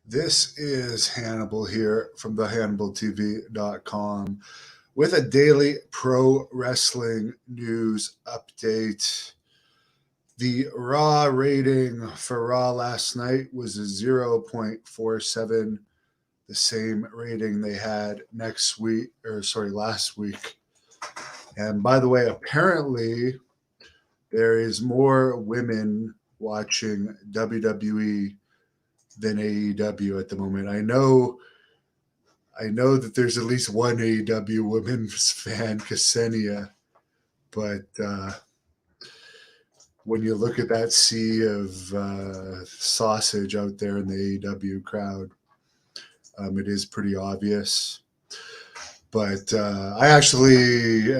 This is Hannibal here from the HannibalTV.com with a daily pro wrestling news update. The Raw rating for Raw last night was a 0.47, the same rating they had last week. And by the way, apparently there is more women watching WWE than AEW at the moment. I know that there's at least one AEW women's fan, Ksenia, but when you look at that sea of sausage out there in the AEW crowd, it is pretty obvious. But I actually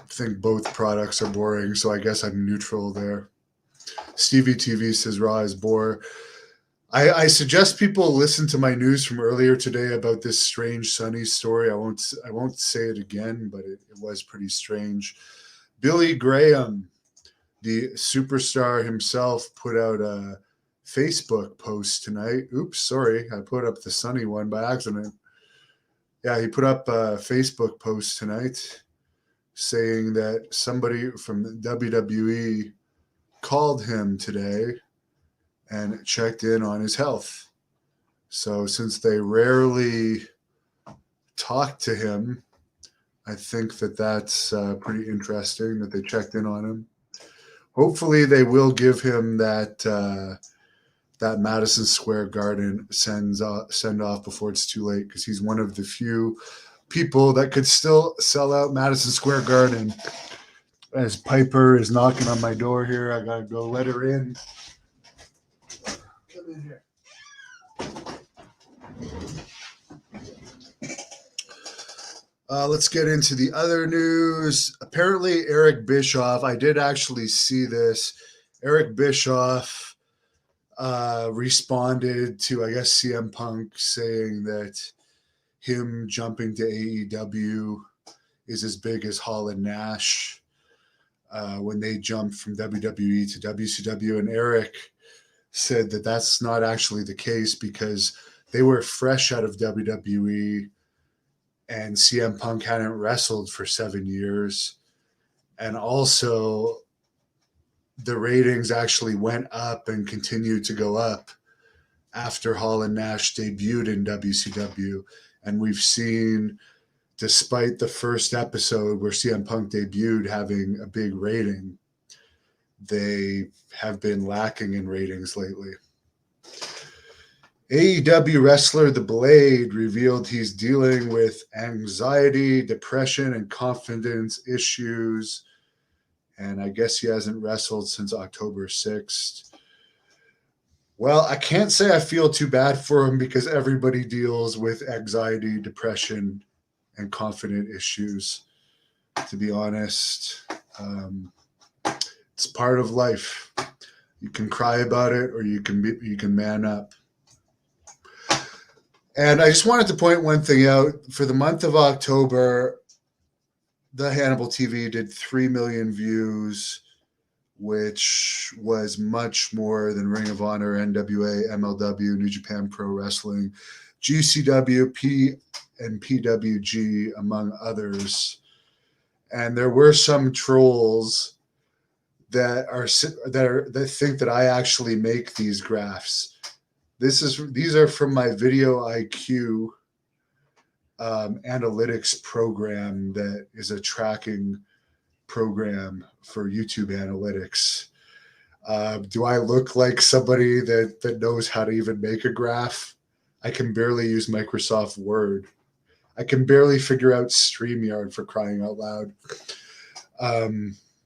think both products are boring, so I guess I'm neutral there. Stevie TV says Raw is bore. I suggest people listen to my news from earlier today about this strange Sunny story. I won't say it again, but it was pretty strange. Billy Graham, the superstar himself, put out a Facebook post tonight. Oops, sorry, I put up the Sunny one by accident. Yeah, he put up a Facebook post tonight saying that somebody from WWE called him today and checked in on his health. So since they rarely talk to him, I think that that's pretty interesting that they checked in on him. Hopefully they will give him that Madison Square Garden send off before it's too late, because he's one of the few people that could still sell out Madison Square Garden. As Piper is knocking on my door here, I gotta go let her in. Come in here. Let's get into the other news. Apparently, Eric Bischoff, I did actually see this. Eric Bischoff responded to, I guess, CM Punk saying that him jumping to AEW is as big as Hall and Nash when they jumped from WWE to WCW. And Eric said that that's not actually the case because they were fresh out of WWE and CM Punk hadn't wrestled for 7 years. And also the ratings actually went up and continued to go up after Hall and Nash debuted in WCW. And we've seen, despite the first episode where CM Punk debuted having a big rating, they have been lacking in ratings lately. AEW wrestler The Blade revealed he's dealing with anxiety, depression, and confidence issues. And I guess he hasn't wrestled since October 6th. Well, I can't say I feel too bad for him because everybody deals with anxiety, depression, and confident issues, to be honest. It's part of life. You can cry about it or you can man up. And I just wanted to point one thing out. For the month of October, the Hannibal TV did 3 million views, which was much more than Ring of Honor, NWA, MLW, New Japan Pro Wrestling, GCW, and PWG, among others. And there were some trolls that think that I actually make these graphs. These are from my Video IQ analytics program that is a tracking program for YouTube analytics. Do I look like somebody that knows how to even make a graph? I can barely use Microsoft Word. I can barely figure out StreamYard, for crying out loud.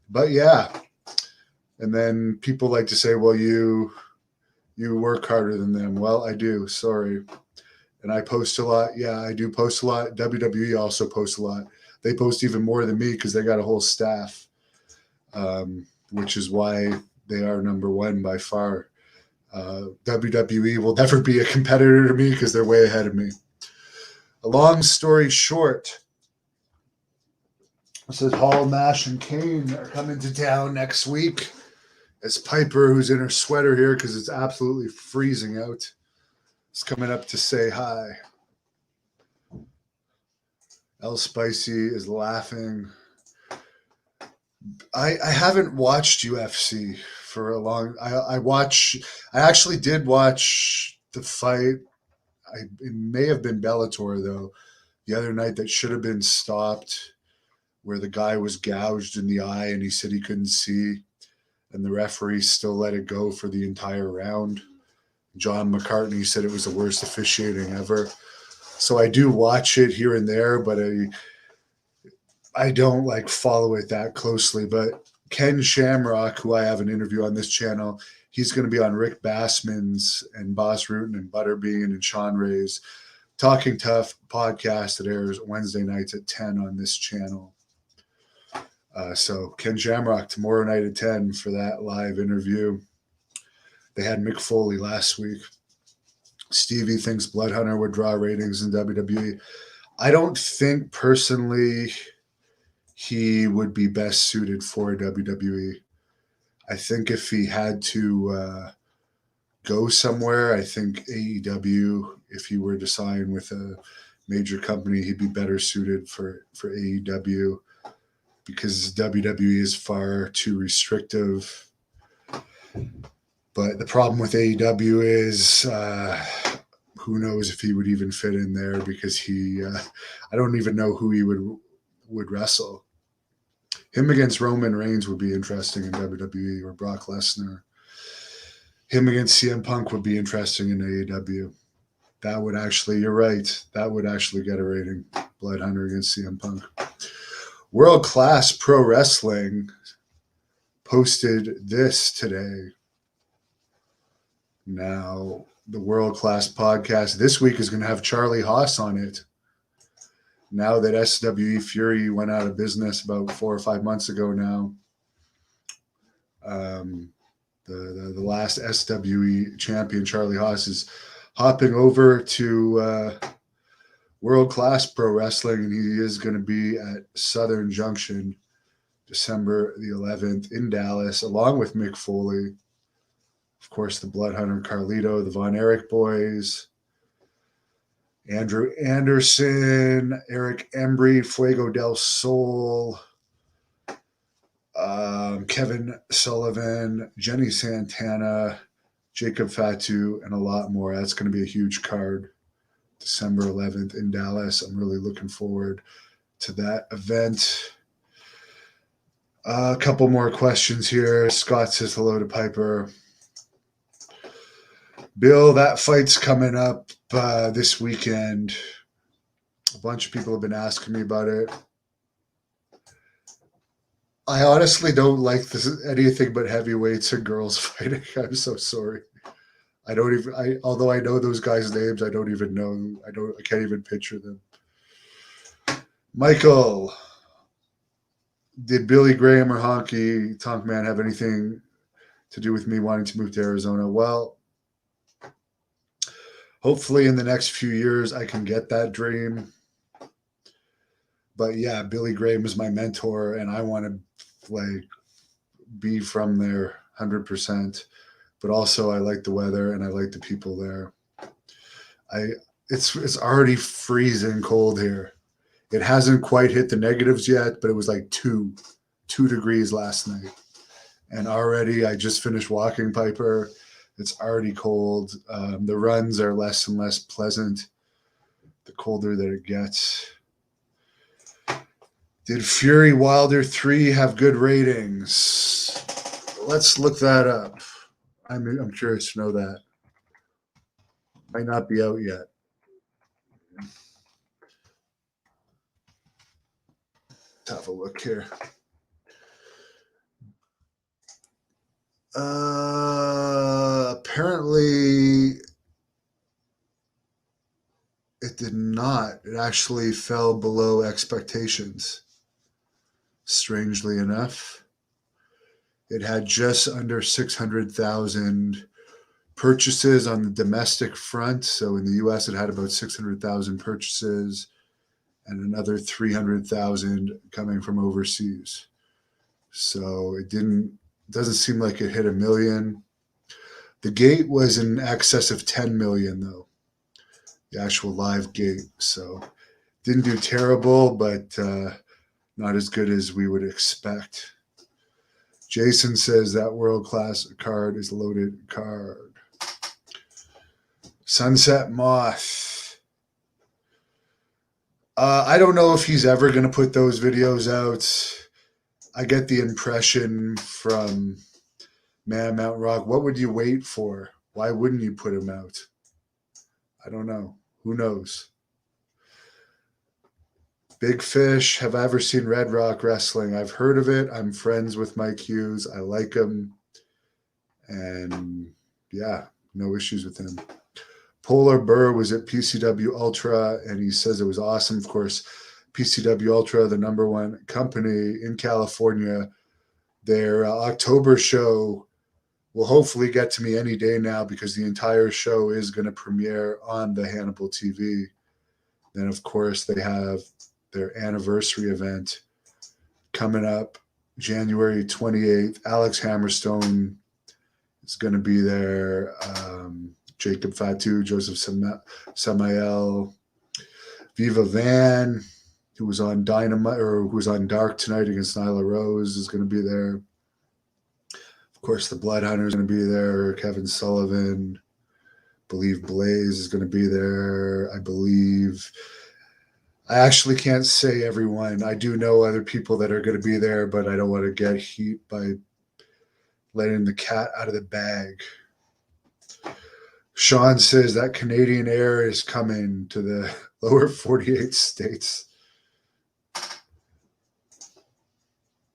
But yeah. And then people like to say, well, you work harder than them. Well, I do. Sorry. And I post a lot. Yeah, I do post a lot. WWE also posts a lot. They post even more than me because they got a whole staff, which is why they are number one by far. WWE will never be a competitor to me because they're way ahead of me. A long story short, it says Hall, Nash, and Kane are coming to town next week. As Piper, who's in her sweater here because it's absolutely freezing out, is coming up to say hi. El Spicy is laughing. I haven't watched UFC for a long. I actually did watch the fight. It may have been Bellator though. The other night that should have been stopped, where the guy was gouged in the eye and he said he couldn't see, and the referee still let it go for the entire round. John McCartney said it was the worst officiating ever. So I do watch it here and there, but I don't like follow it that closely. But Ken Shamrock, who I have an interview on this channel, he's going to be on Rick Bassman's and Boss Rutan and Butterbean and Sean Ray's Talking Tough podcast that airs Wednesday nights at 10 on this channel. So Ken Shamrock tomorrow night at 10 for that live interview. They had Mick Foley last week. Stevie thinks Bloodhunter would draw ratings in WWE. I don't think personally he would be best suited for WWE. I think if he had to go somewhere, I think AEW, if he were to sign with a major company, he'd be better suited for AEW because WWE is far too restrictive. But the problem with AEW is who knows if he would even fit in there because I don't even know who he would wrestle. Him against Roman Reigns would be interesting in WWE, or Brock Lesnar. Him against CM Punk would be interesting in AEW. That would actually, you're right, that would actually get a rating. Bloodhunter against CM Punk. World Class Pro Wrestling posted this today. Now, the World Class podcast this week is going to have Charlie Haas on it. Now that SWE Fury went out of business about 4 or 5 months ago now, the last SWE champion, Charlie Haas, is hopping over to World Class Pro Wrestling, and he is going to be at Southern Junction December the 11th in Dallas, along with Mick Foley. Of course, the Bloodhunter Carlito, the Von Erich boys, Andrew Anderson, Eric Embry, Fuego del Sol, Kevin Sullivan, Jenny Santana, Jacob Fatu, and a lot more. That's going to be a huge card. December 11th in Dallas. I'm really looking forward to that event. A couple more questions here. Scott says hello to Piper. Bill, that fight's coming up this weekend. A bunch of people have been asking me about it. I honestly don't like anything but heavyweights and girls fighting. I'm so sorry. Although I know those guys' names, I don't even know. I can't even picture them. Michael, did Billy Graham or Honky Tonk Man have anything to do with me wanting to move to Arizona? Well, hopefully in the next few years I can get that dream. But yeah, Billy Graham is my mentor, and I want to be from there 100%. But also I like the weather and I like the people there. It's already freezing cold here. It hasn't quite hit the negatives yet, but it was like 2 degrees last night. And already I just finished walking Piper. It's already cold. The runs are less and less pleasant the colder that it gets. Did Fury Wilder 3 have good ratings? Let's look that up. I'm curious to know that. Might not be out yet. Let's have a look here. Apparently, it did not. It actually fell below expectations. Strangely enough. It had just under 600,000 purchases on the domestic front. So in the U.S., it had about 600,000 purchases and another 300,000 coming from overseas. So it didn't Doesn't seem like it hit 1 million. The gate was in excess of 10 million, though. The actual live gate. So didn't do terrible, but not as good as we would expect. Jason says that world-class card is a loaded card. Sunset Moth. I don't know if he's ever going to put those videos out. I get the impression from Man Mountain Rock, what would you wait for? Why wouldn't you put him out? I don't know. Who knows? Big Fish. Have I ever seen Red Rock Wrestling? I've heard of it. I'm friends with Mike Hughes. I like him. And yeah, no issues with him. Polar Burr was at PCW Ultra, and he says it was awesome. Of course, PCW Ultra, the #1 company in California. Their October show will hopefully get to me any day now, because the entire show is going to premiere on the Hannibal TV. Then, of course, they have their anniversary event coming up January 28th. Alex Hammerstone is going to be there. Jacob Fatu, Joseph Samael, Viva Van, who was on Dynamite, or who was on Dark tonight against Nyla Rose, is going to be there. Of course, the Bloodhunter is going to be there. Kevin Sullivan, I believe Blaze is going to be there. I actually can't say everyone. I do know other people that are going to be there, but I don't want to get heat by letting the cat out of the bag. Sean says that Canadian Air is coming to the lower 48 states.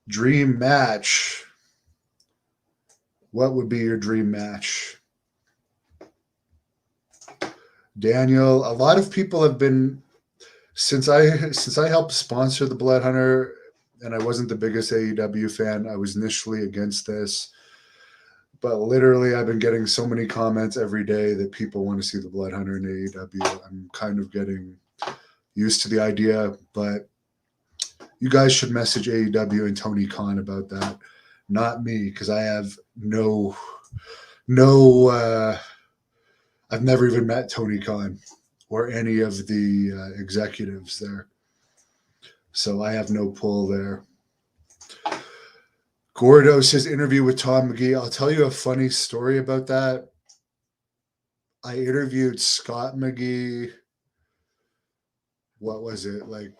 Dream match. What would be your dream match? Daniel, a lot of people have been, since I helped sponsor the Bloodhunter, and I wasn't the biggest AEW fan, I was initially against this. But literally, I've been getting so many comments every day that people want to see the Bloodhunter in AEW. I'm kind of getting used to the idea, but you guys should message AEW and Tony Khan about that. Not me, because I have I've never even met Tony Khan or any of the executives there. So I have no pull there. Gordo says interview with Tom Magee. I'll tell you a funny story about that. I interviewed Scott Magee. What was it? Like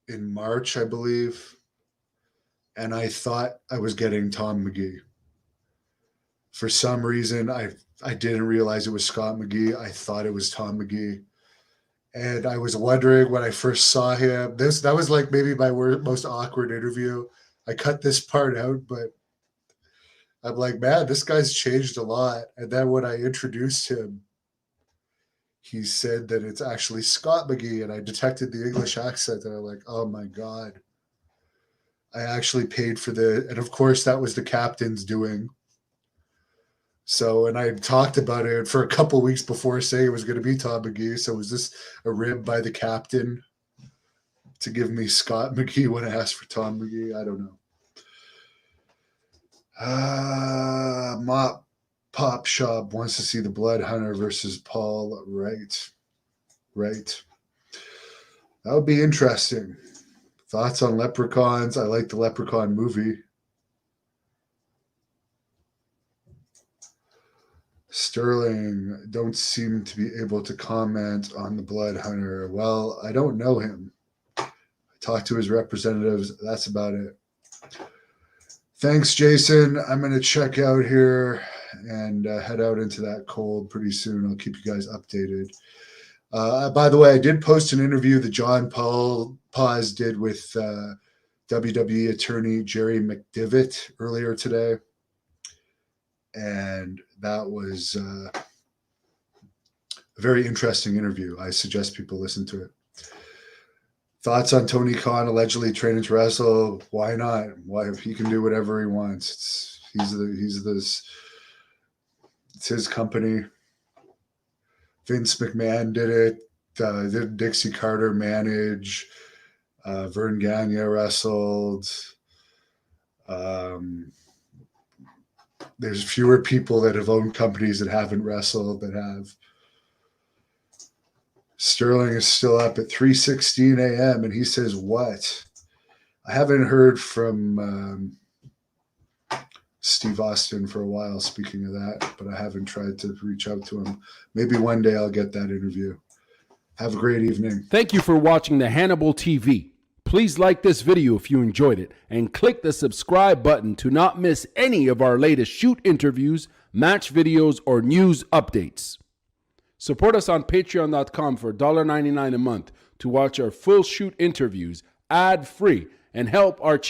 in March, I believe. And I thought I was getting Tom Magee. For some reason, I didn't realize it was Scott Magee. I thought it was Tom Magee. And I was wondering when I first saw him, that was like maybe my most awkward interview. I cut this part out, but I'm like, man, this guy's changed a lot. And then when I introduced him, he said that it's actually Scott Magee, and I detected the English accent, and I'm like, oh my God. I actually paid for and of course that was the captain's doing. So, and I talked about it for a couple of weeks before saying it was going to be Tom Magee. So was this a rib by the captain to give me Scott Magee when I asked for Tom Magee? I don't know. Mop Pop Shop wants to see the Bloodhunter versus Paul Wright. Right. That would be interesting. Thoughts on Leprechauns? I like the Leprechaun movie. Sterling, don't seem to be able to comment on the Bloodhunter. Well, I don't know him. I talked to his representatives. That's about it. Thanks, Jason. I'm going to check out here and head out into that cold pretty soon. I'll keep you guys updated. By the way, I did post an interview that John Paul Paz did with WWE attorney Jerry McDivitt earlier today. And that was a very interesting interview. I suggest people listen to it. Thoughts on Tony Khan allegedly training to wrestle? Why not? Why, he can do whatever he wants. It's his company. Vince McMahon did it. Did Dixie Carter manage? Vern Gagne wrestled. There's fewer people that have owned companies that haven't wrestled that have. Sterling is still up at 3:16 a.m. and he says, what? I haven't heard from Steve Austin for a while, speaking of that, but I haven't tried to reach out to him. Maybe one day I'll get that interview. Have a great evening. Thank you for watching the Hannibal TV. Please like this video if you enjoyed it and click the subscribe button to not miss any of our latest shoot interviews, match videos, or news updates. Support us on patreon.com for $1.99 a month to watch our full shoot interviews ad-free and help our